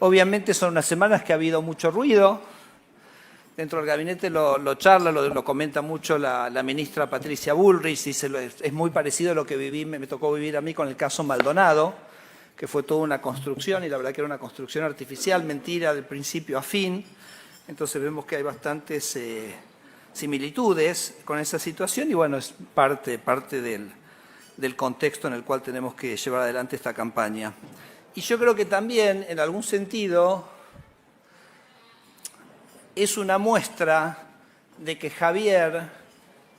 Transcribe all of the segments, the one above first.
Obviamente son unas semanas que ha habido mucho ruido. Dentro del gabinete lo charla, lo comenta mucho la ministra Patricia Bullrich, dice es muy parecido a lo que me tocó vivir a mí con el caso Maldonado, que fue toda una construcción y la verdad que era una construcción artificial, mentira, de principio a fin. Entonces vemos que hay bastantes similitudes con esa situación y bueno, es parte del contexto en el cual tenemos que llevar adelante esta campaña. Y yo creo que también, en algún sentido, es una muestra de que Javier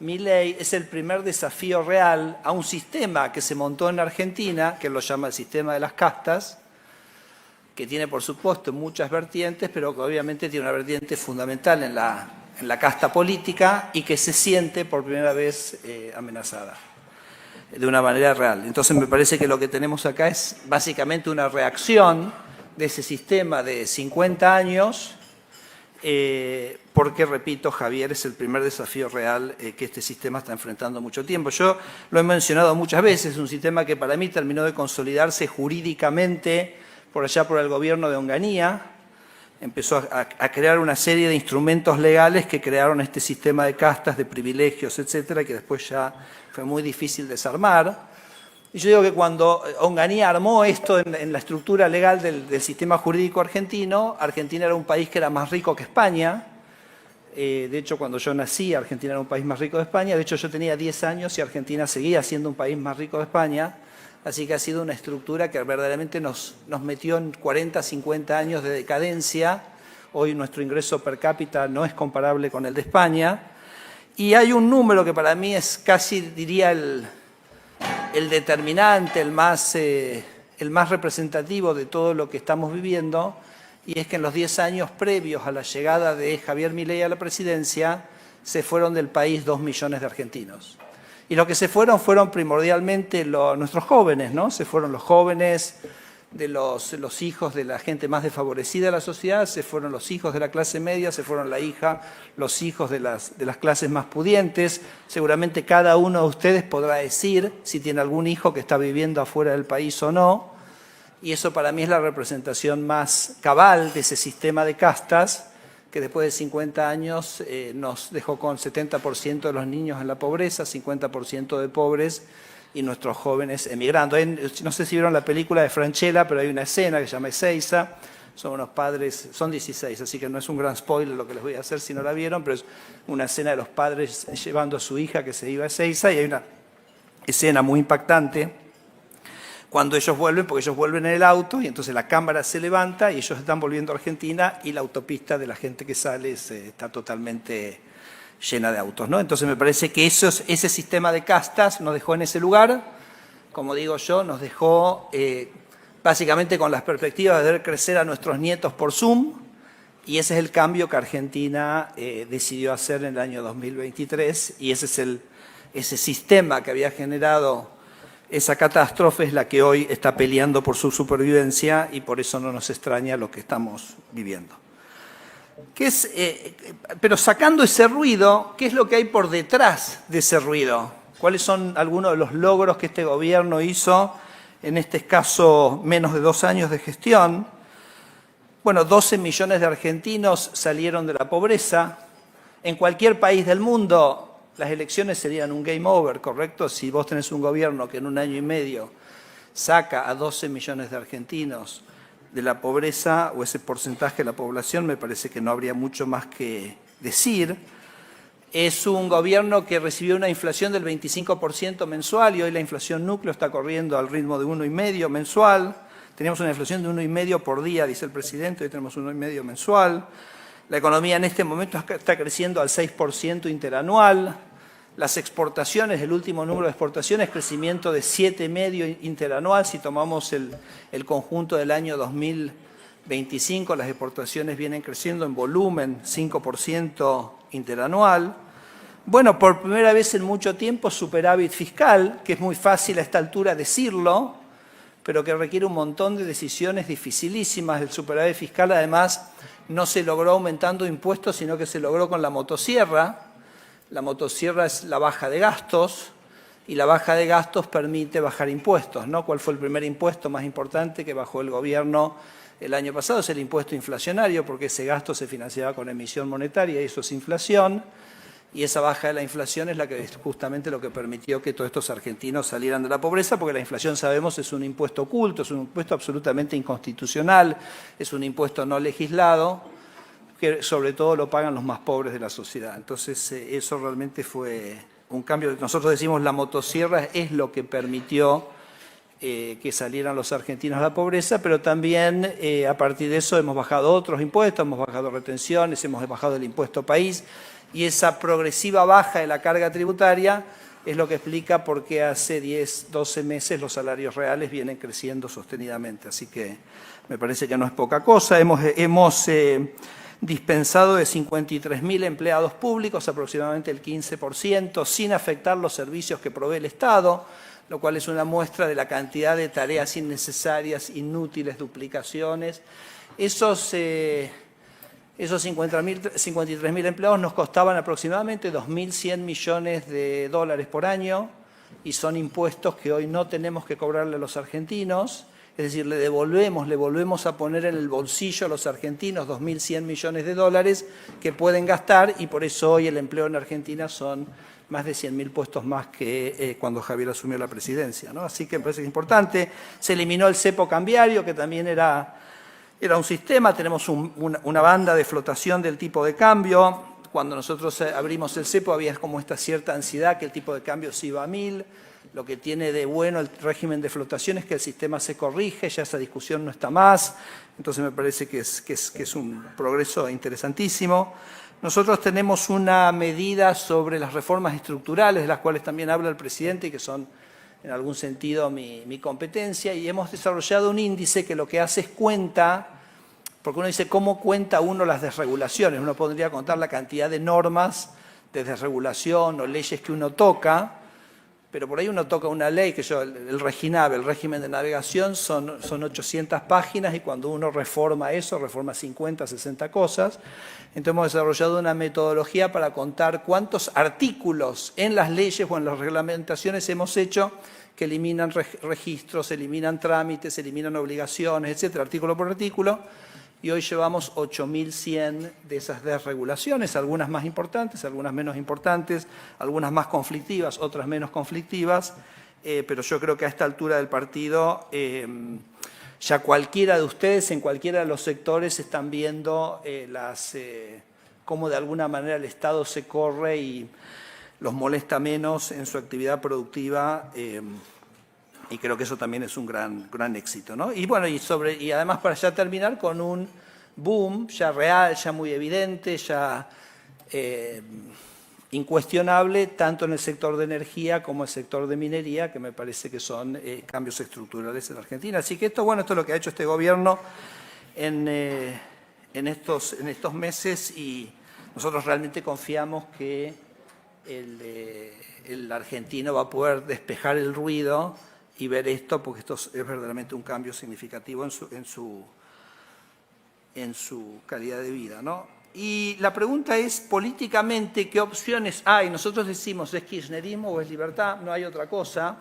Milei es el primer desafío real a un sistema que se montó en Argentina, que lo llama el sistema de las castas, que tiene, por supuesto, muchas vertientes, pero que obviamente tiene una vertiente fundamental en la casta política y que se siente por primera vez amenazada de una manera real. Entonces me parece que lo que tenemos acá es básicamente una reacción de ese sistema de 50 años, porque, repito, Javier es el primer desafío real que este sistema está enfrentando mucho tiempo. Yo lo he mencionado muchas veces, es un sistema que para mí terminó de consolidarse jurídicamente por allá por el gobierno de Onganía, empezó a crear una serie de instrumentos legales que crearon este sistema de castas, de privilegios, etcétera, que después ya fue muy difícil desarmar. Y yo digo que cuando Onganía armó esto en la estructura legal del sistema jurídico argentino, Argentina era un país que era más rico que España. De hecho, cuando yo nací, Argentina era un país más rico de España. De hecho, yo tenía 10 años y Argentina seguía siendo un país más rico de España. Así que ha sido una estructura que verdaderamente nos metió en 40, 50 años de decadencia. Hoy nuestro ingreso per cápita no es comparable con el de España. Y hay un número que para mí es casi, diría, el determinante, el más representativo de todo lo que estamos viviendo, y es que en los 10 años previos a la llegada de Javier Milei a la presidencia, se fueron del país 2 millones de argentinos. Y los que se fueron primordialmente nuestros jóvenes, ¿no? Se fueron los jóvenes de los hijos de la gente más desfavorecida de la sociedad, se fueron los hijos de la clase media, se fueron los hijos de las clases más pudientes. Seguramente cada uno de ustedes podrá decir si tiene algún hijo que está viviendo afuera del país o no. Y eso para mí es la representación más cabal de ese sistema de castas que después de 50 años nos dejó con 70% de los niños en la pobreza, 50% de pobres y nuestros jóvenes emigrando. No sé si vieron la película de Francella, pero hay una escena que se llama Ezeiza. Son unos padres, son 16, así que no es un gran spoiler lo que les voy a hacer si no la vieron, pero es una escena de los padres llevando a su hija que se iba a Ezeiza y hay una escena muy impactante cuando ellos vuelven, porque ellos vuelven en el auto y entonces la cámara se levanta y ellos están volviendo a Argentina y la autopista de la gente que sale está totalmente llena de autos, ¿no? Entonces me parece que ese sistema de castas nos dejó en ese lugar, como digo yo, nos dejó básicamente con las perspectivas de ver crecer a nuestros nietos por Zoom, y ese es el cambio que Argentina decidió hacer en el año 2023, y ese sistema que había generado esa catástrofe es la que hoy está peleando por su supervivencia y por eso no nos extraña lo que estamos viviendo. Pero sacando ese ruido, ¿qué es lo que hay por detrás de ese ruido? ¿Cuáles son algunos de los logros que este gobierno hizo en este escaso menos de 2 años de gestión? Bueno, 12 millones de argentinos salieron de la pobreza. En cualquier país del mundo las elecciones serían un game over, ¿correcto? Si vos tenés un gobierno que en 1 año y medio saca a 12 millones de argentinos de la pobreza o ese porcentaje de la población, me parece que no habría mucho más que decir. Es un gobierno que recibió una inflación del 25% mensual y hoy la inflación núcleo está corriendo al ritmo de 1,5% mensual. Teníamos una inflación de 1,5% por día, dice el presidente, hoy tenemos 1,5% mensual. La economía en este momento está creciendo al 6% interanual. Las exportaciones, el último número de exportaciones, crecimiento de 7,5% interanual. Si tomamos el conjunto del año 2025, las exportaciones vienen creciendo en volumen 5% interanual. Bueno, por primera vez en mucho tiempo superávit fiscal, que es muy fácil a esta altura decirlo, pero que requiere un montón de decisiones dificilísimas. El superávit fiscal, además, no se logró aumentando impuestos, sino que se logró con la motosierra. La motosierra es la baja de gastos, y la baja de gastos permite bajar impuestos, ¿no? ¿Cuál fue el primer impuesto más importante que bajó el gobierno el año pasado es el impuesto inflacionario, porque ese gasto se financiaba con emisión monetaria y eso es inflación. Y esa baja de la inflación es la que justamente lo que permitió que todos estos argentinos salieran de la pobreza, porque la inflación, sabemos, es un impuesto oculto, es un impuesto absolutamente inconstitucional, es un impuesto no legislado, que sobre todo lo pagan los más pobres de la sociedad. Entonces, eso realmente fue un cambio. Nosotros decimos la motosierra es lo que permitió que salieran los argentinos a la pobreza, pero también a partir de eso hemos bajado otros impuestos, hemos bajado retenciones, hemos bajado el impuesto país, y esa progresiva baja de la carga tributaria es lo que explica por qué hace 10, 12 meses los salarios reales vienen creciendo sostenidamente. Así que me parece que no es poca cosa. Hemos dispensado de 53.000 empleados públicos, aproximadamente el 15%, sin afectar los servicios que provee el Estado, lo cual es una muestra de la cantidad de tareas innecesarias, inútiles, duplicaciones. Esos 53.000 empleados nos costaban aproximadamente 2.100 millones de dólares por año, y son impuestos que hoy no tenemos que cobrarle a los argentinos. Es decir, le volvemos a poner en el bolsillo a los argentinos 2.100 millones de dólares que pueden gastar, y por eso hoy el empleo en Argentina son más de 100.000 puestos más que cuando Javier asumió la presidencia, ¿no? Así que me parece que es importante. Se eliminó el cepo cambiario, que también era un sistema. Tenemos una banda de flotación del tipo de cambio. Cuando nosotros abrimos el cepo había como esta cierta ansiedad que el tipo de cambio se iba a 1.000. Lo que tiene de bueno el régimen de flotación es que el sistema se corrige, ya esa discusión no está más. Entonces me parece que es un progreso interesantísimo. Nosotros tenemos una medida sobre las reformas estructurales, de las cuales también habla el presidente y que son en algún sentido mi competencia, y hemos desarrollado un índice que lo que hace es cuenta, porque uno dice, ¿cómo cuenta uno las desregulaciones? Uno podría contar la cantidad de normas de desregulación o leyes que uno toca, pero por ahí uno toca una ley, que el REGINAVE, el régimen de navegación, son 800 páginas, y cuando uno reforma eso, reforma 50, 60 cosas. Entonces hemos desarrollado una metodología para contar cuántos artículos en las leyes o en las reglamentaciones hemos hecho que eliminan registros, eliminan trámites, eliminan obligaciones, etcétera, artículo por artículo. Y hoy llevamos 8.100 de esas desregulaciones, algunas más importantes, algunas menos importantes, algunas más conflictivas, otras menos conflictivas, pero yo creo que a esta altura del partido ya cualquiera de ustedes en cualquiera de los sectores están viendo cómo de alguna manera el Estado se corre y los molesta menos en su actividad productiva, y creo que eso también es un gran éxito, ¿no? Y bueno, y además, para ya terminar, con un boom ya real, ya muy evidente, ya incuestionable, tanto en el sector de energía como en el sector de minería, que me parece que son cambios estructurales en Argentina. Así que esto es lo que ha hecho este gobierno en estos meses, y nosotros realmente confiamos que el argentino va a poder despejar el ruido y ver esto, porque esto es verdaderamente un cambio significativo en su calidad de vida, ¿no? Y la pregunta es, políticamente, ¿qué opciones hay? Nosotros decimos, ¿es kirchnerismo o es libertad? No hay otra cosa.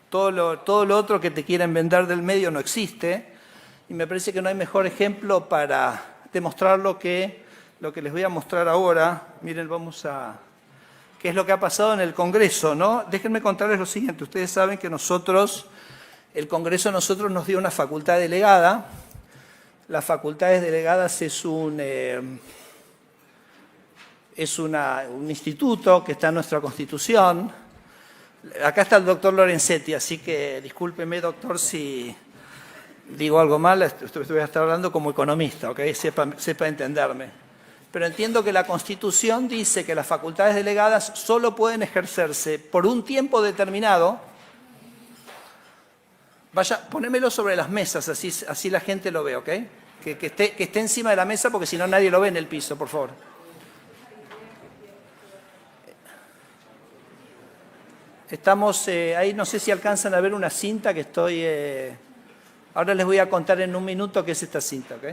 Todo lo otro que te quieren vender del medio no existe. Y me parece que no hay mejor ejemplo para demostrarlo que lo que les voy a mostrar ahora. Miren, qué es lo que ha pasado en el Congreso, ¿no? Déjenme contarles lo siguiente. Ustedes saben que el Congreso a nosotros nos dio una facultad delegada. Las facultades delegadas es un instituto que está en nuestra Constitución. Acá está el doctor Lorenzetti, así que discúlpeme, doctor, si digo algo mal. Voy a estar hablando como economista, ¿ok? Sepa entenderme. Pero entiendo que la Constitución dice que las facultades delegadas solo pueden ejercerse por un tiempo determinado. Vaya, ponémelo sobre las mesas, así la gente lo ve, ¿ok? Que esté encima de la mesa, porque si no nadie lo ve en el piso, por favor. Estamos ahí, no sé si alcanzan a ver una cinta que estoy... ahora les voy a contar en un minuto qué es esta cinta, ¿ok?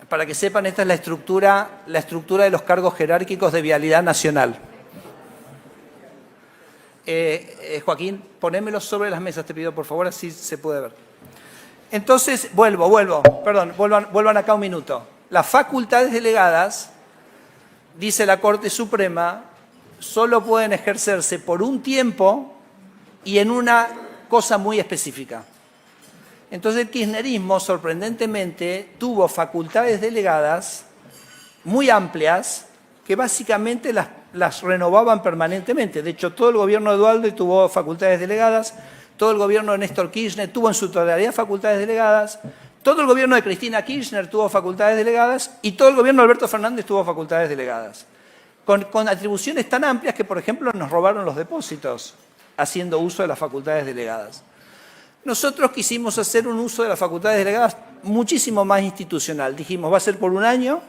Para que sepan, esta es la estructura de los cargos jerárquicos de Vialidad Nacional. Joaquín, ponémelo sobre las mesas, te pido, por favor, así se puede ver. Entonces, vuelvan acá un minuto. Las facultades delegadas, dice la Corte Suprema, solo pueden ejercerse por un tiempo y en una cosa muy específica. Entonces el kirchnerismo, sorprendentemente, tuvo facultades delegadas muy amplias que básicamente las renovaban permanentemente. De hecho, todo el gobierno de Duhalde tuvo facultades delegadas, todo el gobierno de Néstor Kirchner tuvo en su totalidad facultades delegadas, todo el gobierno de Cristina Kirchner tuvo facultades delegadas y todo el gobierno de Alberto Fernández tuvo facultades delegadas. Con atribuciones tan amplias que, por ejemplo, nos robaron los depósitos haciendo uso de las facultades delegadas. Nosotros quisimos hacer un uso de las facultades delegadas muchísimo más institucional. Dijimos, va a ser por un año,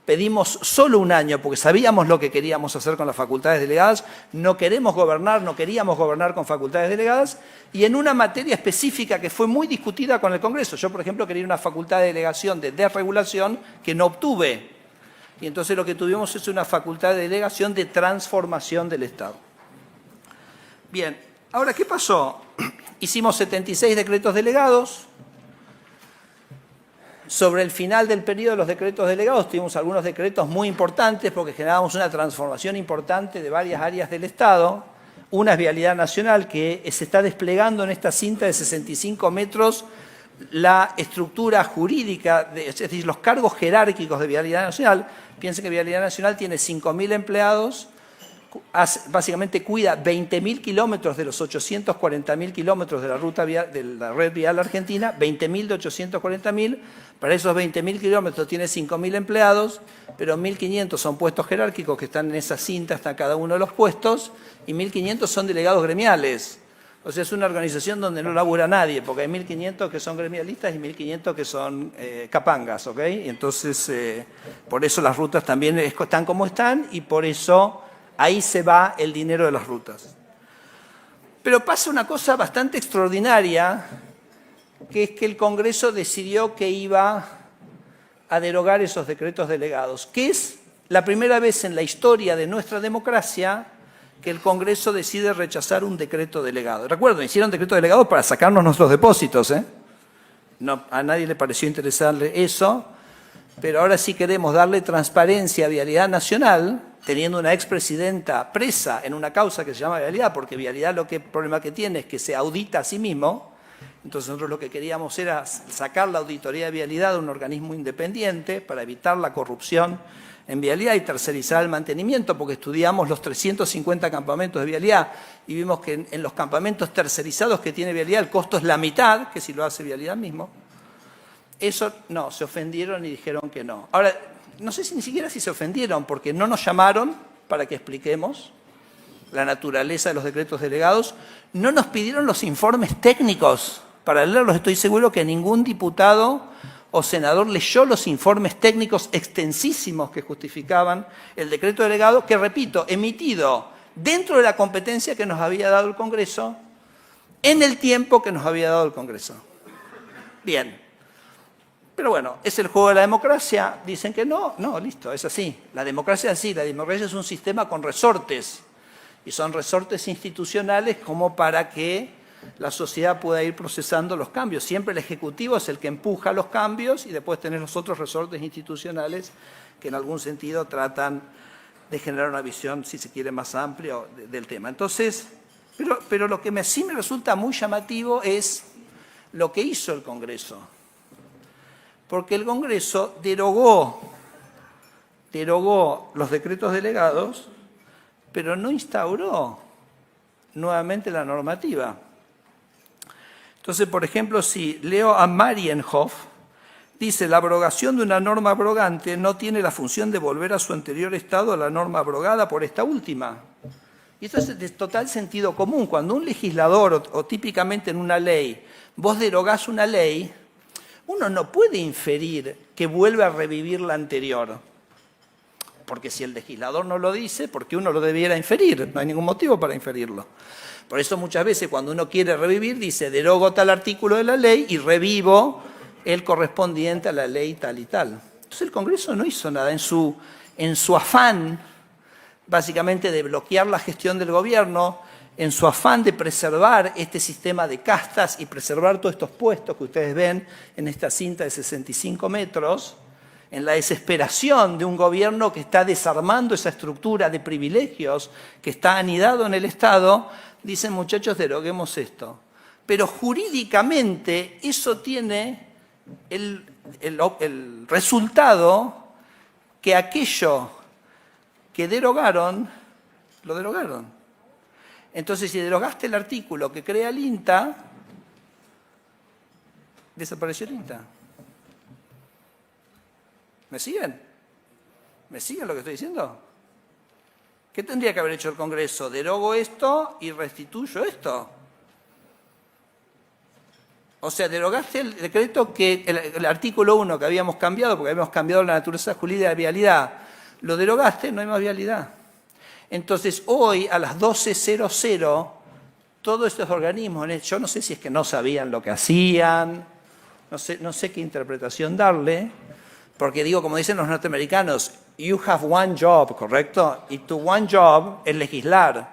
pedimos solo un año porque sabíamos lo que queríamos hacer con las facultades delegadas, no queríamos gobernar con facultades delegadas y en una materia específica que fue muy discutida con el Congreso. Yo, por ejemplo, quería una facultad de delegación de desregulación que no obtuve. Y entonces lo que tuvimos es una facultad de delegación de transformación del Estado. Bien, ahora, ¿qué pasó? Hicimos 76 decretos delegados. Sobre el final del periodo de los decretos delegados tuvimos algunos decretos muy importantes porque generábamos una transformación importante de varias áreas del Estado. Una es Vialidad Nacional, que se está desplegando en esta cinta de 65 metros la estructura jurídica, es decir, los cargos jerárquicos de Vialidad Nacional. Piensen que Vialidad Nacional tiene 5.000 empleados, básicamente cuida 20.000 kilómetros de los 840.000 kilómetros de la ruta vial, de la red vial argentina, 20.000 de 840.000. Para esos 20.000 kilómetros tiene 5.000 empleados, pero 1.500 son puestos jerárquicos que están en esa cinta, está cada uno de los puestos, y 1.500 son delegados gremiales. O sea, es una organización donde no labura nadie, porque hay 1.500 que son gremialistas y 1.500 que son capangas, ¿ok? Y entonces, por eso las rutas también están como están y por eso ahí se va el dinero de las rutas. Pero pasa una cosa bastante extraordinaria, que es que el Congreso decidió que iba a derogar esos decretos delegados, que es la primera vez en la historia de nuestra democracia que el Congreso decide rechazar un decreto delegado. Recuerden, hicieron decreto delegado para sacarnos nuestros depósitos, ¿eh? No, a nadie le pareció interesarle eso, pero ahora sí queremos darle transparencia a Vialidad Nacional, teniendo una expresidenta presa en una causa que se llama Vialidad, porque Vialidad el problema que tiene es que se audita a sí mismo. Entonces nosotros lo que queríamos era sacar la auditoría de Vialidad de un organismo independiente para evitar la corrupción en Vialidad y tercerizar el mantenimiento, porque estudiamos los 350 campamentos de Vialidad y vimos que en los campamentos tercerizados que tiene Vialidad el costo es la mitad que si lo hace Vialidad mismo. Eso no, se ofendieron y dijeron que no. Ahora, no sé ni siquiera si se ofendieron, porque no nos llamaron para que expliquemos la naturaleza de los decretos delegados, no nos pidieron los informes técnicos para leerlos. Estoy seguro que ningún diputado o senador leyó los informes técnicos extensísimos que justificaban el decreto delegado, que, repito, emitido dentro de la competencia que nos había dado el Congreso, en el tiempo que nos había dado el Congreso. Bien. Pero bueno, ¿es el juego de la democracia? Dicen que no, listo, es así. La democracia es así, la democracia es un sistema con resortes, y son resortes institucionales como para que la sociedad pueda ir procesando los cambios. Siempre el Ejecutivo es el que empuja los cambios y después tenés los otros resortes institucionales que en algún sentido tratan de generar una visión, si se quiere, más amplia del tema. Entonces, pero lo que sí me resulta muy llamativo es lo que hizo el Congreso. Porque el Congreso derogó los decretos delegados, pero no instauró nuevamente la normativa. Entonces, por ejemplo, si leo a Marienhoff, dice, la abrogación de una norma abrogante no tiene la función de volver a su anterior estado a la norma abrogada por esta última. Y esto es de total sentido común. Cuando un legislador, o típicamente en una ley, vos derogás una ley, uno no puede inferir que vuelve a revivir la anterior. Porque si el legislador no lo dice, ¿por qué uno lo debiera inferir? No hay ningún motivo para inferirlo. Por eso muchas veces cuando uno quiere revivir, dice, derogo tal artículo de la ley y revivo el correspondiente a la ley tal y tal. Entonces el Congreso no hizo nada. En su afán, básicamente, de bloquear la gestión del gobierno, en su afán de preservar este sistema de castas y preservar todos estos puestos que ustedes ven en esta cinta de 65 metros, en la desesperación de un gobierno que está desarmando esa estructura de privilegios que está anidado en el Estado, dicen, muchachos, deroguemos esto. Pero jurídicamente eso tiene el resultado que aquello que derogaron, lo derogaron. Entonces, si derogaste el artículo que crea el INTA, desapareció el INTA. ¿Me siguen? ¿Me siguen lo que estoy diciendo? ¿Qué tendría que haber hecho el Congreso? Derogo esto y restituyo esto. O sea, derogaste el decreto que el artículo 1 que habíamos cambiado, porque habíamos cambiado la naturaleza jurídica de vialidad, lo derogaste, no hay más vialidad. Entonces, hoy a las 12:00, todos estos organismos, yo no sé si es que no sabían lo que hacían, no sé qué interpretación darle, porque digo, como dicen los norteamericanos, you have one job, ¿correcto? Y tu one job es legislar.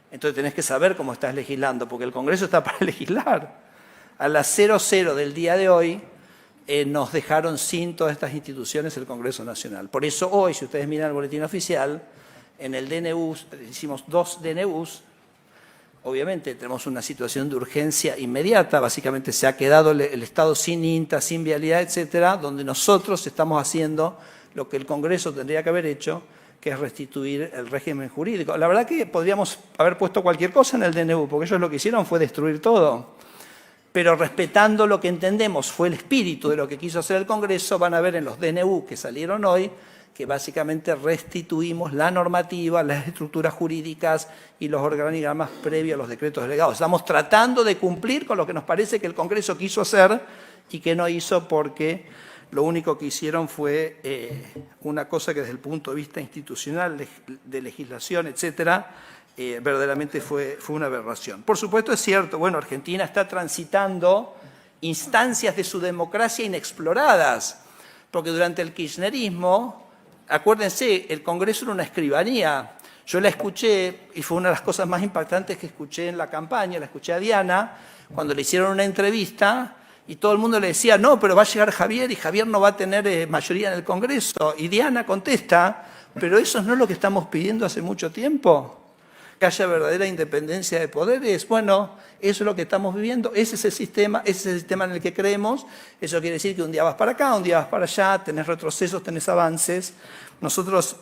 Entonces tenés que saber cómo estás legislando, porque el Congreso está para legislar. A las 00:00 del día de hoy nos dejaron sin todas estas instituciones el Congreso Nacional. Por eso hoy, si ustedes miran el boletín oficial, en el DNU, hicimos 2 DNUs, obviamente tenemos una situación de urgencia inmediata, básicamente se ha quedado el Estado sin INTA, sin vialidad, etcétera, donde nosotros estamos haciendo lo que el Congreso tendría que haber hecho, que es restituir el régimen jurídico. La verdad que podríamos haber puesto cualquier cosa en el DNU, porque ellos lo que hicieron fue destruir todo. Pero respetando lo que entendemos fue el espíritu de lo que quiso hacer el Congreso, van a ver en los DNU que salieron hoy, que básicamente restituimos la normativa, las estructuras jurídicas y los organigramas previos a los decretos delegados. Estamos tratando de cumplir con lo que nos parece que el Congreso quiso hacer y que no hizo porque lo único que hicieron fue una cosa que desde el punto de vista institucional, de legislación, etcétera, verdaderamente fue una aberración. Por supuesto es cierto, bueno, Argentina está transitando instancias de su democracia inexploradas, porque durante el kirchnerismo, acuérdense, el Congreso era una escribanía. Yo la escuché, y fue una de las cosas más impactantes que escuché en la campaña, la escuché a Diana, cuando le hicieron una entrevista, y todo el mundo le decía, no, pero va a llegar Javier, y Javier no va a tener mayoría en el Congreso. Y Diana contesta, pero eso no es lo que estamos pidiendo hace mucho tiempo, que haya verdadera independencia de poderes. Bueno, eso es lo que estamos viviendo, ese es el sistema en el que creemos. Eso quiere decir que un día vas para acá, un día vas para allá, tenés retrocesos, tenés avances.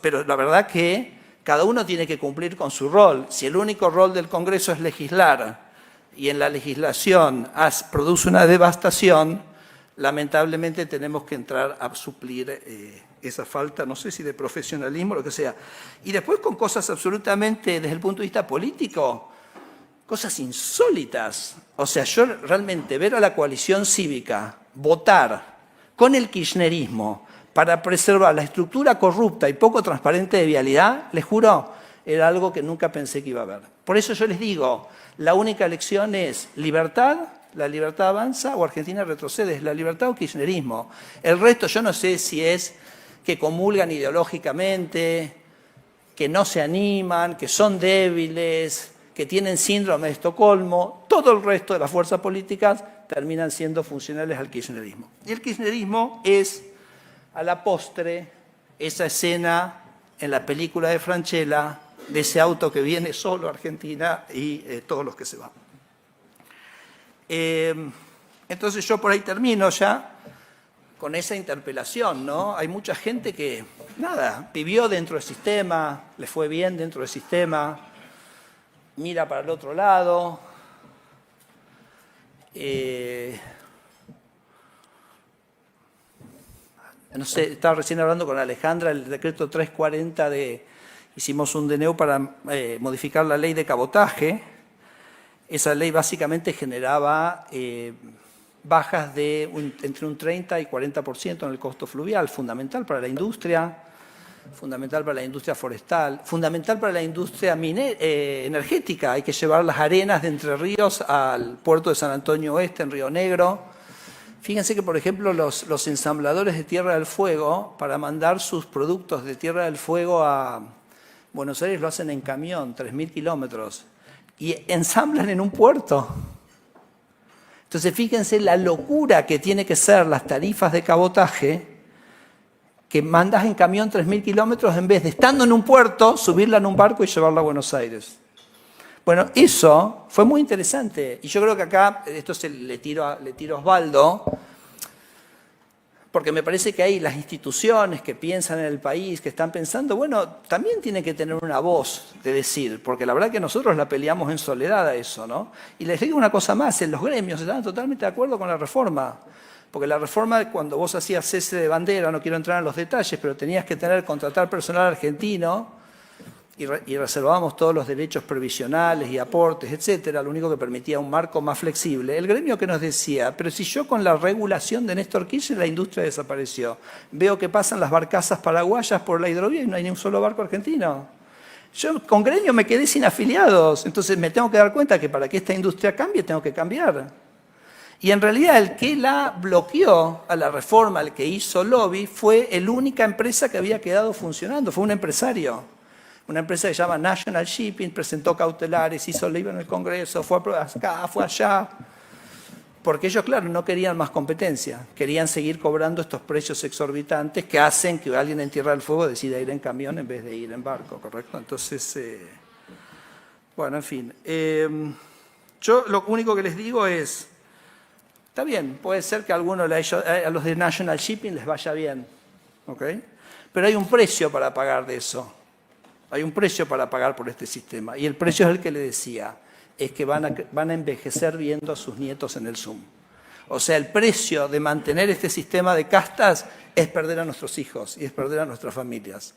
Pero la verdad que cada uno tiene que cumplir con su rol. Si el único rol del Congreso es legislar y en la legislación produce una devastación, lamentablemente tenemos que entrar a suplir esa falta, no sé si de profesionalismo o lo que sea. Y después con cosas absolutamente, desde el punto de vista político, cosas insólitas. O sea, yo realmente ver a la coalición cívica votar con el kirchnerismo para preservar la estructura corrupta y poco transparente de vialidad, les juro, era algo que nunca pensé que iba a haber. Por eso yo les digo, la única elección es libertad, la libertad avanza o Argentina retrocede, es la libertad o kirchnerismo. El resto yo no sé si es que comulgan ideológicamente, que no se animan, que son débiles, que tienen síndrome de Estocolmo. Todo el resto de las fuerzas políticas terminan siendo funcionales al kirchnerismo. Y el kirchnerismo es, a la postre, esa escena en la película de Francella, de ese auto que viene solo a Argentina y todos los que se van. Entonces yo por ahí termino ya con esa interpelación, ¿no? Hay mucha gente que, nada, vivió dentro del sistema, le fue bien dentro del sistema, mira para el otro lado. No sé, estaba recién hablando con Alejandra, el decreto 340 hicimos un DNU para modificar la ley de cabotaje. Esa ley básicamente generaba bajas de entre un 30 y 40% en el costo fluvial, fundamental para la industria, fundamental para la industria forestal, fundamental para la industria energética. Hay que llevar las arenas de Entre Ríos al puerto de San Antonio Oeste, en Río Negro. Fíjense que, por ejemplo, los ensambladores de Tierra del Fuego, para mandar sus productos de Tierra del Fuego a Buenos Aires, lo hacen en camión, 3.000 kilómetros. y ensamblan en un puerto. Entonces fíjense la locura que tiene que ser las tarifas de cabotaje, que mandas en camión 3.000 kilómetros en vez de, estando en un puerto, subirla en un barco y llevarla a Buenos Aires. Bueno, eso fue muy interesante. Y yo creo que acá, esto le tiro a Osvaldo, porque me parece que hay las instituciones que piensan en el país, que están pensando, bueno, también tienen que tener una voz de decir, porque la verdad que nosotros la peleamos en soledad a eso, ¿no? Y les digo una cosa más, en los gremios estaban totalmente de acuerdo con la reforma, porque la reforma, cuando vos hacías cese de bandera, no quiero entrar en los detalles, pero tenías que contratar personal argentino, y reservábamos todos los derechos previsionales y aportes, etcétera, lo único que permitía un marco más flexible. El gremio que nos decía, pero si yo con la regulación de Néstor Kirchner la industria desapareció, veo que pasan las barcazas paraguayas por la hidrovía y no hay ni un solo barco argentino. Yo con gremio me quedé sin afiliados, entonces me tengo que dar cuenta que para que esta industria cambie tengo que cambiar. Y en realidad el que la bloqueó a la reforma, el que hizo lobby, fue la única empresa que había quedado funcionando, fue un empresario. Una empresa que se llama National Shipping, presentó cautelares, hizo ley en el Congreso, fue acá, fue allá. Porque ellos, claro, no querían más competencia. Querían seguir cobrando estos precios exorbitantes que hacen que alguien en Tierra del Fuego decida ir en camión en vez de ir en barco, ¿correcto? Entonces, bueno, en fin. Yo lo único que les digo es, está bien, puede ser que a los de National Shipping les vaya bien, ¿ok? Pero hay un precio para pagar de eso. Hay un precio para pagar por este sistema. Y el precio es el que le decía, es que van a envejecer viendo a sus nietos en el Zoom. O sea, el precio de mantener este sistema de castas es perder a nuestros hijos y es perder a nuestras familias.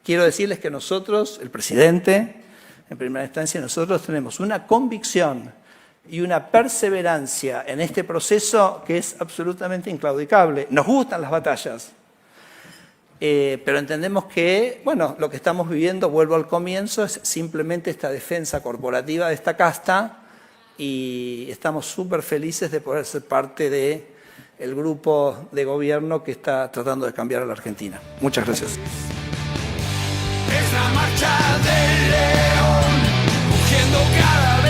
Quiero decirles que nosotros, el presidente, en primera instancia, nosotros tenemos una convicción y una perseverancia en este proceso que es absolutamente inclaudicable. Nos gustan las batallas. Pero entendemos que, bueno, lo que estamos viviendo, vuelvo al comienzo, es simplemente esta defensa corporativa de esta casta y estamos súper felices de poder ser parte del grupo de gobierno que está tratando de cambiar a la Argentina. Muchas gracias. Es la marcha del león, rugiendo cada